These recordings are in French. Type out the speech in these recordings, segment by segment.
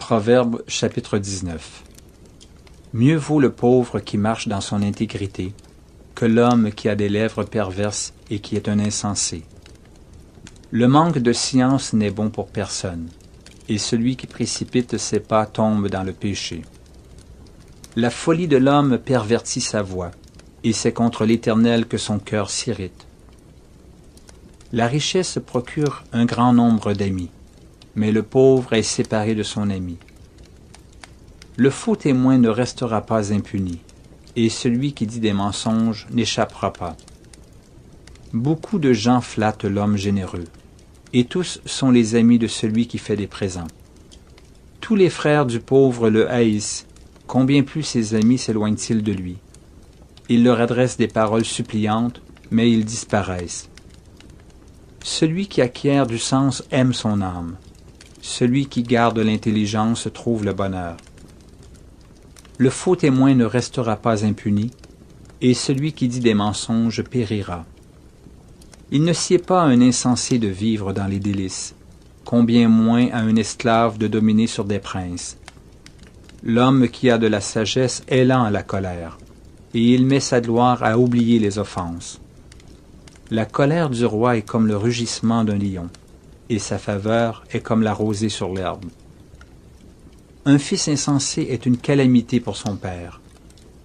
Proverbe chapitre 19. Mieux vaut le pauvre qui marche dans son intégrité que l'homme qui a des lèvres perverses et qui est un insensé. Le manque de science n'est bon pour personne, et celui qui précipite ses pas tombe dans le péché. La folie de l'homme pervertit sa voix, et c'est contre l'Éternel que son cœur s'irrite. La richesse procure un grand nombre d'amis, mais le pauvre est séparé de son ami. Le faux témoin ne restera pas impuni, et celui qui dit des mensonges n'échappera pas. Beaucoup de gens flattent l'homme généreux, et tous sont les amis de celui qui fait des présents. Tous les frères du pauvre le haïssent, combien plus ses amis s'éloignent-ils de lui. Il leur adresse des paroles suppliantes, mais ils disparaissent. Celui qui acquiert du sens aime son âme. Celui qui garde l'intelligence trouve le bonheur. Le faux témoin ne restera pas impuni, et celui qui dit des mensonges périra. Il ne sied pas à un insensé de vivre dans les délices, combien moins à un esclave de dominer sur des princes. L'homme qui a de la sagesse est lent à la colère, et il met sa gloire à oublier les offenses. La colère du roi est comme le rugissement d'un lion, et sa faveur est comme la rosée sur l'herbe. Un fils insensé est une calamité pour son père,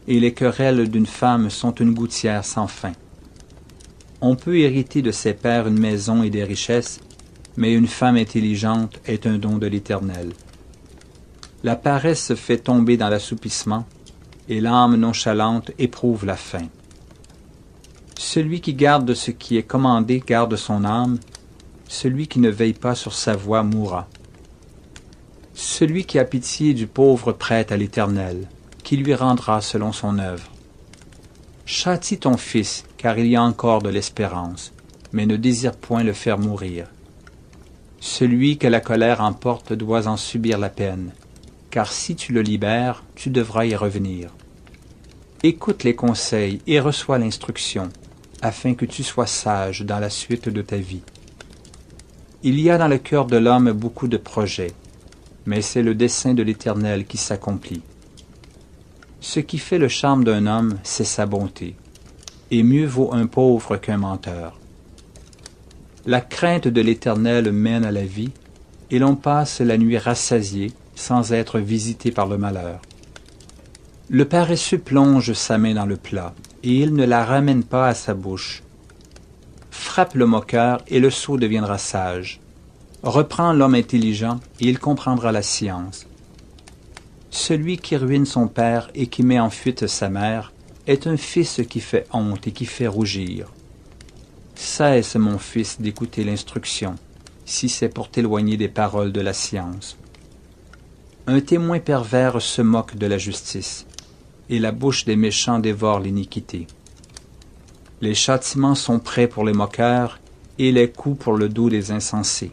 et les querelles d'une femme sont une gouttière sans fin. On peut hériter de ses pères une maison et des richesses, mais une femme intelligente est un don de l'Éternel. La paresse fait tomber dans l'assoupissement, et l'âme nonchalante éprouve la faim. Celui qui garde ce qui est commandé garde son âme, celui qui ne veille pas sur sa voie mourra. Celui qui a pitié du pauvre prête à l'Éternel, qui lui rendra selon son œuvre. Châtie ton fils, car il y a encore de l'espérance, mais ne désire point le faire mourir. Celui que la colère emporte doit en subir la peine, car si tu le libères, tu devras y revenir. Écoute les conseils et reçois l'instruction, afin que tu sois sage dans la suite de ta vie. Il y a dans le cœur de l'homme beaucoup de projets, mais c'est le dessein de l'Éternel qui s'accomplit. Ce qui fait le charme d'un homme, c'est sa bonté, et mieux vaut un pauvre qu'un menteur. La crainte de l'Éternel mène à la vie, et l'on passe la nuit rassasié, sans être visité par le malheur. Le paresseux plonge sa main dans le plat, et il ne la ramène pas à sa bouche. Frappe le moqueur, et le sot deviendra sage. Reprends l'homme intelligent, et il comprendra la science. Celui qui ruine son père et qui met en fuite sa mère est un fils qui fait honte et qui fait rougir. Cesse, mon fils, d'écouter l'instruction, si c'est pour t'éloigner des paroles de la science. Un témoin pervers se moque de la justice, et la bouche des méchants dévore l'iniquité. Les châtiments sont prêts pour les moqueurs, et les coups pour le dos des insensés.